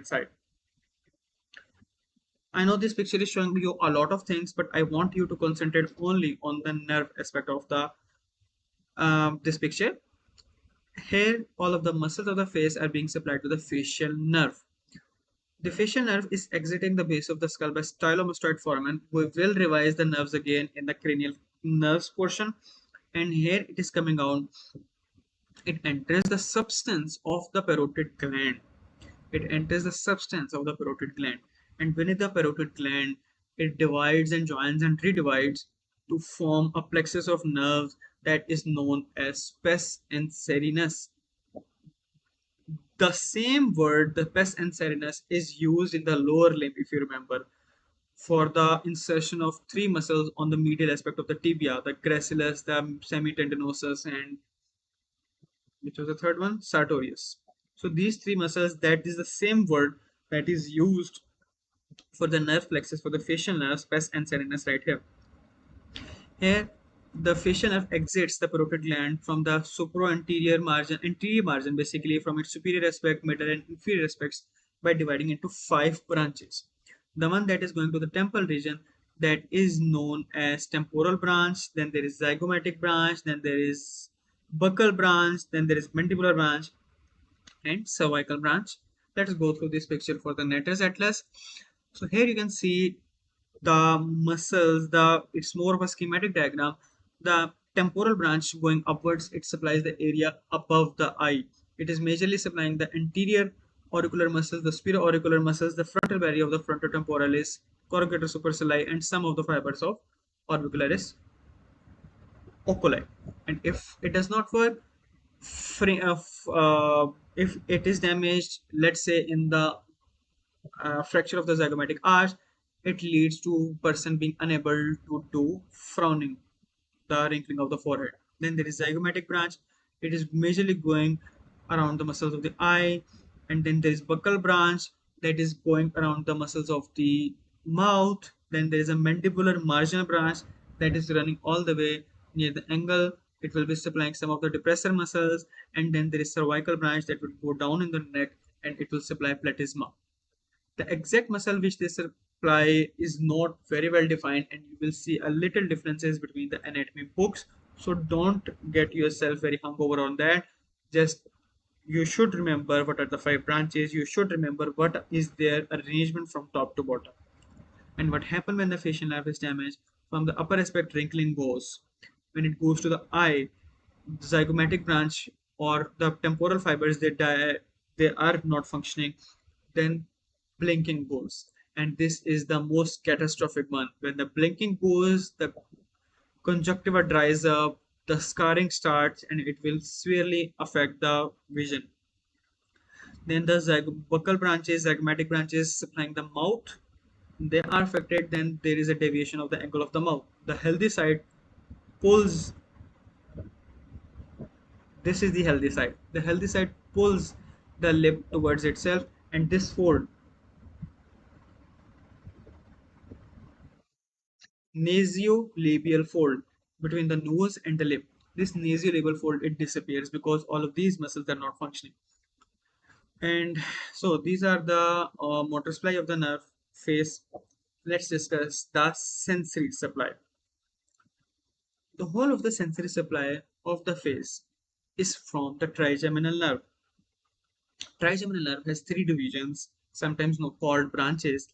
second side. I know this picture is showing you a lot of things, but I want you to concentrate only on the nerve aspect of the this picture. Here, all of the muscles of the face are being supplied to the facial nerve. The facial nerve is exiting the base of the skull by stylomastoid foramen. We will revise the nerves again in the cranial nerves portion. And here it is coming out. It enters the substance of the parotid gland. It enters the substance of the parotid gland. And beneath the parotid gland, it divides and joins and redivides to form a plexus of nerves that is known as pes and serinus. The same word, the pes and serinus, is used in the lower limb, if you remember, for the insertion of three muscles on the medial aspect of the tibia, the gracilis, the semitendinosus, and which was the third one? Sartorius. So these three muscles, that is the same word that is used for the nerve plexus for the facial nerves, pes and serinus right here. Here, the facial nerve exits the parotid gland from the supro-anterior margin, basically from its superior aspect, middle, and inferior aspects by dividing into 5 branches. The one that is going to the temple region, that is known as temporal branch, then there is zygomatic branch, then there is buccal branch, then there is mandibular branch, and cervical branch. Let's go through this picture for the Netter's atlas. So here you can see the muscles, it's more of a schematic diagram. The temporal branch going upwards, it supplies the area above the eye. It is majorly supplying the anterior auricular muscles, the superior muscles, the frontal barrier of the frontotemporalis, corrugator supercilii, and some of the fibers of orbicularis oculi. And if it does not work, if it is damaged, let's say in the fracture of the zygomatic arch, it leads to person being unable to do frowning, the wrinkling of the forehead. Then there is zygomatic branch. It is majorly going around the muscles of the eye. And then there is buccal branch that is going around the muscles of the mouth. Then there is a mandibular marginal branch that is running all the way near the angle. It will be supplying some of the depressor muscles. And then there is cervical branch that will go down in the neck and it will supply platysma. The exact muscle which they supply is not very well defined, and you will see a little differences between the anatomy books. So don't get yourself very hung over on that. Just you should remember what are the 5 branches. You should remember what is their arrangement from top to bottom. And what happens when the facial nerve is damaged? From the upper aspect, wrinkling goes. When it goes to the eye, the zygomatic branch or the temporal fibers, they are not functioning. Then blinking goes, and this is the most catastrophic one. When the blinking goes, the conjunctiva dries up, the scarring starts, and it will severely affect the vision. Then the buccal branches, zygomatic branches supplying the mouth, they are affected. Then there is a deviation of the angle of the mouth. The healthy side pulls, this is the healthy side, the healthy side pulls the lip towards itself, and this fold, nasolabial fold between the nose and the lip, this nasolabial fold, it disappears because all of these muscles are not functioning. And so these are the motor supply of the nerve face. Let's discuss the sensory supply. The whole of the sensory supply of the face is from the trigeminal nerve. Trigeminal nerve has 3 divisions, sometimes called branches,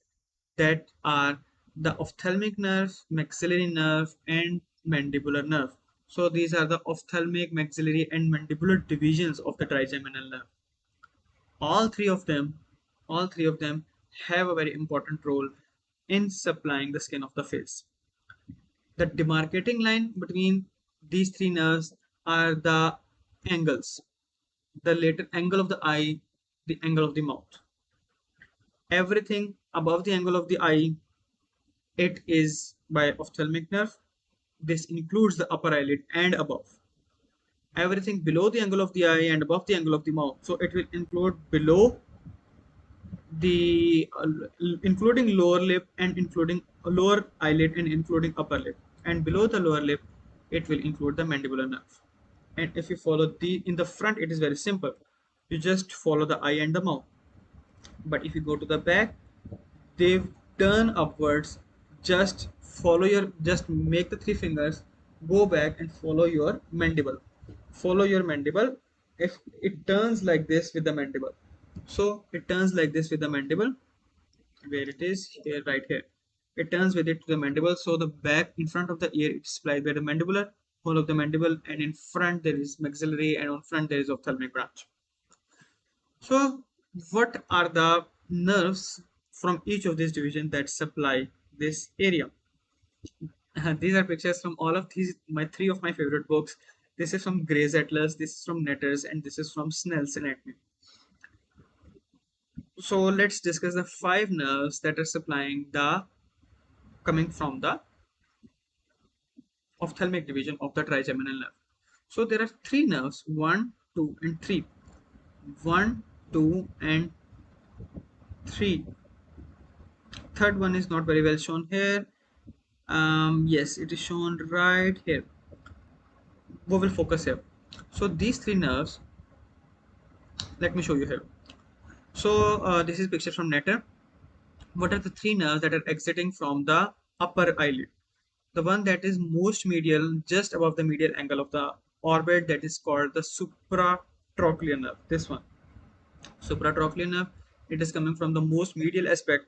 that are the ophthalmic nerve, maxillary nerve, and mandibular nerve. So these are the ophthalmic, maxillary, and mandibular divisions of the trigeminal nerve. All three of them, all three of them have a very important role in supplying the skin of the face. The demarcating line between these 3 nerves are the angles, the lateral angle of the eye, the angle of the mouth. Everything above the angle of the eye, it is by ophthalmic nerve. This includes the upper eyelid and above. Everything below the angle of the eye and above the angle of the mouth, so it will include below the including lower lip and including lower eyelid and including upper lip, and below the lower lip it will include the mandibular nerve. And if you follow the in the front, it is very simple. You just follow the eye and the mouth. But if you go to the back, they turn upwards. Just follow your, just make the three fingers, go back and follow your mandible. Follow your mandible. If it turns like this with the mandible, so it turns like this with the mandible, where it is here, right here. It turns with it to the mandible. So the back in front of the ear it's supplied by the mandibular, whole of the mandible, and in front there is maxillary, and on front there is ophthalmic branch. So what are the nerves from each of these divisions that supply this area? These are pictures from all of these, my three of my favorite books. This is from Gray's Atlas, this is from Netter's, and this is from Snell's Anatomy. So let's discuss the five nerves that are supplying the, coming from the ophthalmic division of the trigeminal nerve. So there are three nerves, 1, 2, and 3. 1, 2, and 3. Third one is not very well shown here. Yes, it is shown right here. We will focus here. So these three nerves, let me show you here. So this is picture from Netter. What are the three nerves that are exiting from the upper eyelid? The one that is most medial, just above the medial angle of the orbit, that is called the supratrochlear nerve. This one, supratrochlear nerve, it is coming from the most medial aspect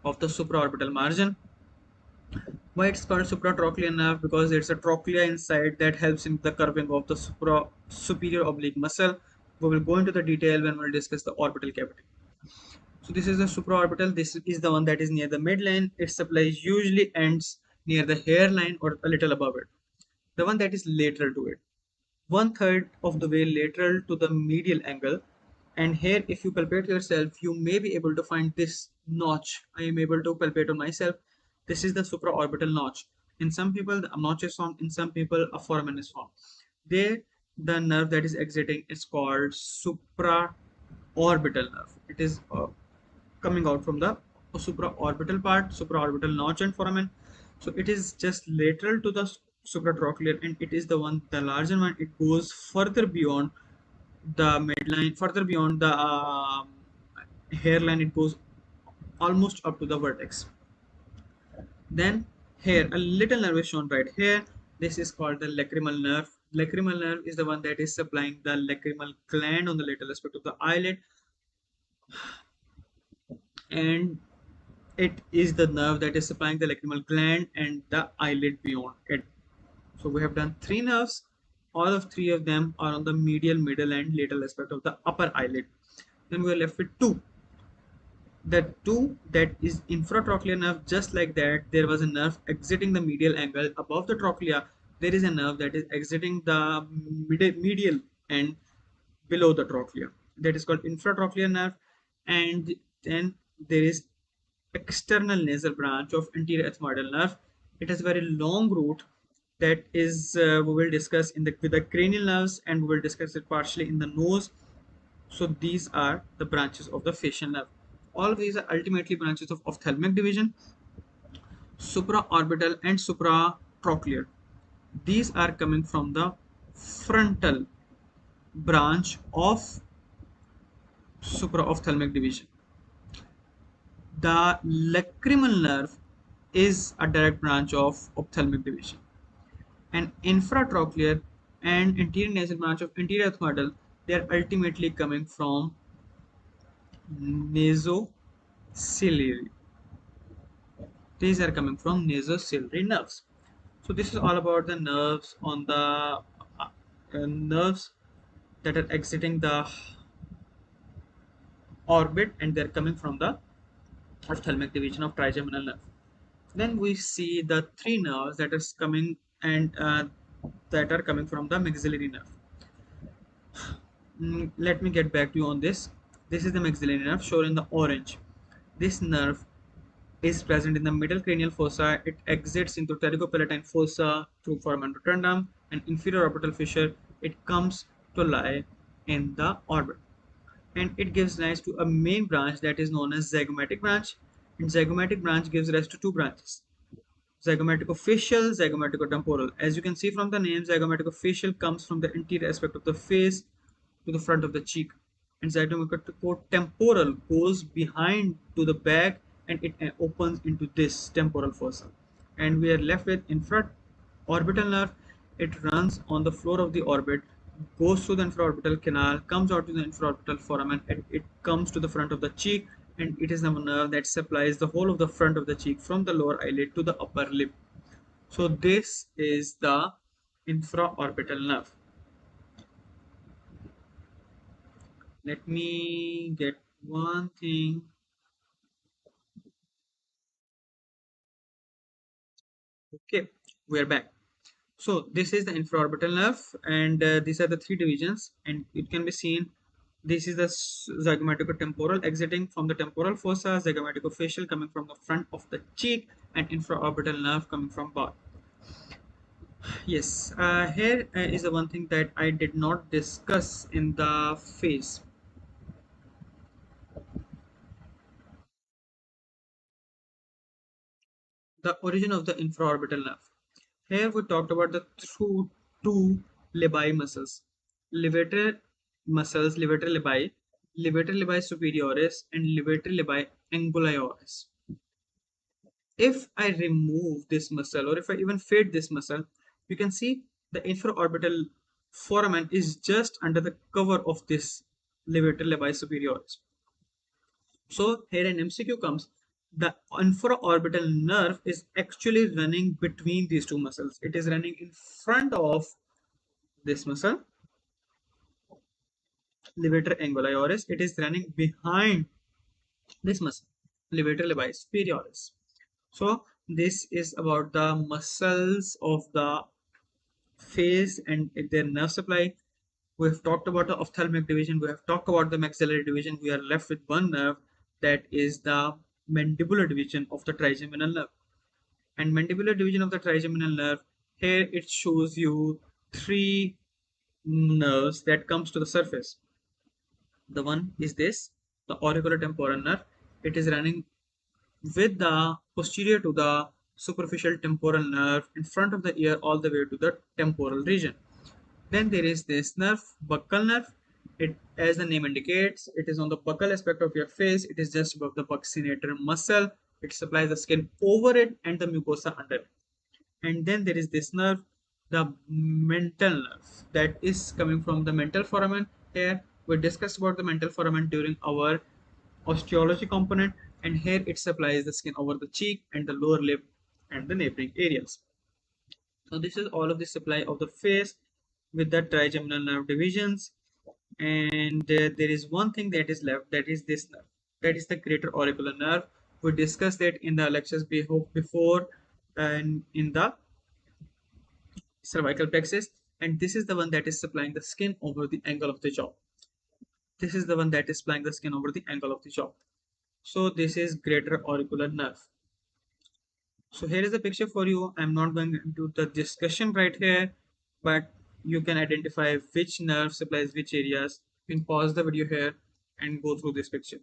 of the supraorbital margin. Why it's called supratrochlear nerve? Because it's a trochlea inside that helps in the curving of the superior oblique muscle. We will go into the detail when we'll discuss the orbital cavity. So this is the supraorbital. This is the one that is near the midline. Its supply usually ends near the hairline or a little above it. The one that is lateral to it, 1/3 of the way lateral to the medial angle. And here, if you palpate yourself, you may be able to find this notch. I am able to palpate on myself. This is the supraorbital notch. In some people, a notch is found. In some people, a foramen is found. There, the nerve that is exiting is called supraorbital nerve. It is coming out from the supraorbital part, supraorbital notch and foramen. So it is just lateral to the supratrochlear, and it is the one, the larger one. It goes further beyond the midline, further beyond the hairline. It goes almost up to the vertex. Then here a little nerve is shown right here. This is called the lacrimal nerve. Lacrimal nerve is the one that is supplying the lacrimal gland on the lateral aspect of the eyelid, and it is the nerve that is supplying the lacrimal gland and the eyelid beyond it. So we have done three nerves. All of three of them are on the medial, middle, and lateral aspect of the upper eyelid. Then we are left with two. The two, that is infratrochlear nerve. Just like that, there was a nerve exiting the medial angle above the trochlea. There is a nerve that is exiting the medial and below the trochlea. That is called infratrochlear nerve. And then there is external nasal branch of anterior ethmoidal nerve. It has a very long route that is we will discuss in the with the cranial nerves, and we will discuss it partially in the nose. So these are the branches of the facial nerve. All of these are ultimately branches of ophthalmic division, supraorbital and supratrochlear. These are coming from the frontal branch of supraophthalmic division. The lacrimal nerve is a direct branch of ophthalmic division, and infratrochlear and anterior nasal branch of anterior ethmoidal, they are ultimately coming from nasociliary. These are coming from nasociliary nerves. So this is all about the nerves on the nerves that are exiting the orbit, and they're coming from the ophthalmic division of trigeminal nerve. Then we see the three nerves that are coming and that are coming from the maxillary nerve. Let me get back to you on this. This is the maxillary nerve shown in the orange. This nerve is present in the middle cranial fossa. It exits into pterygopalatine fossa through foramen rotundum and inferior orbital fissure. It comes to lie in the orbit, and it gives rise to a main branch that is known as zygomatic branch. And zygomatic branch gives rise to two branches: zygomaticofacial, zygomaticotemporal. As you can see from the name, zygomaticofacial comes from the anterior aspect of the face to the front of the cheek. and zygomatic temporal goes behind to the back, and it opens into this temporal fossa. And we are left with infraorbital nerve. It runs on the floor of the orbit, goes through the infraorbital canal, comes out to the infraorbital foramen, and it comes to the front of the cheek, and it is the nerve that supplies the whole of the front of the cheek from the lower eyelid to the upper lip. So this is the infraorbital nerve. Let me get one thing. Okay, we are back. So this is the infraorbital nerve, and these are the three divisions, and it can be seen. This is the zygomaticotemporal exiting from the temporal fossa, zygomaticofacial coming from the front of the cheek, and infraorbital nerve coming from back. Yes, here is the one thing that I did not discuss in the face. The origin of the infraorbital nerve. Here we talked about the two labii muscles, levator levator labii superioris, and levator labii angulioris. If I remove this muscle, or if I even fade this muscle, you can see the infraorbital foramen is just under the cover of this levator labii superioris. So here an MCQ comes. The infraorbital nerve is actually running between these two muscles. It is running in front of this muscle, levator angulioris. It is running behind this muscle, levator labii superioris. So this is about the muscles of the face and their nerve supply. We have talked about the ophthalmic division. We have talked about the maxillary division. We are left with one nerve, that is the mandibular division of the trigeminal nerve. And mandibular division of the trigeminal nerve, here it shows you three nerves that comes to the surface. The one is this, the auriculotemporal nerve. It is running with the posterior to the superficial temporal nerve in front of the ear all the way to the temporal region. Then there is this nerve, buccal nerve. It, as the name indicates, it is on the buccal aspect of your face. It is just above the buccinator muscle. It supplies the skin over it and the mucosa under it. And then there is this nerve, the mental nerve, that is coming from the mental foramen. Here we discussed about the mental foramen during our osteology component, and here it supplies the skin over the cheek and the lower lip and the neighboring areas. So this is all of the supply of the face with the trigeminal nerve divisions. And there is one thing that is left, that is this nerve, that is the greater auricular nerve. We discussed it in the lectures before, and in the cervical plexus, and this is the one that is supplying the skin over the angle of the jaw. This is the one that is supplying the skin over the angle of the jaw. So this is greater auricular nerve. So here is the picture for you. I'm not going into the discussion right here, but you can identify which nerve supplies which areas. You can pause the video here and go through this picture.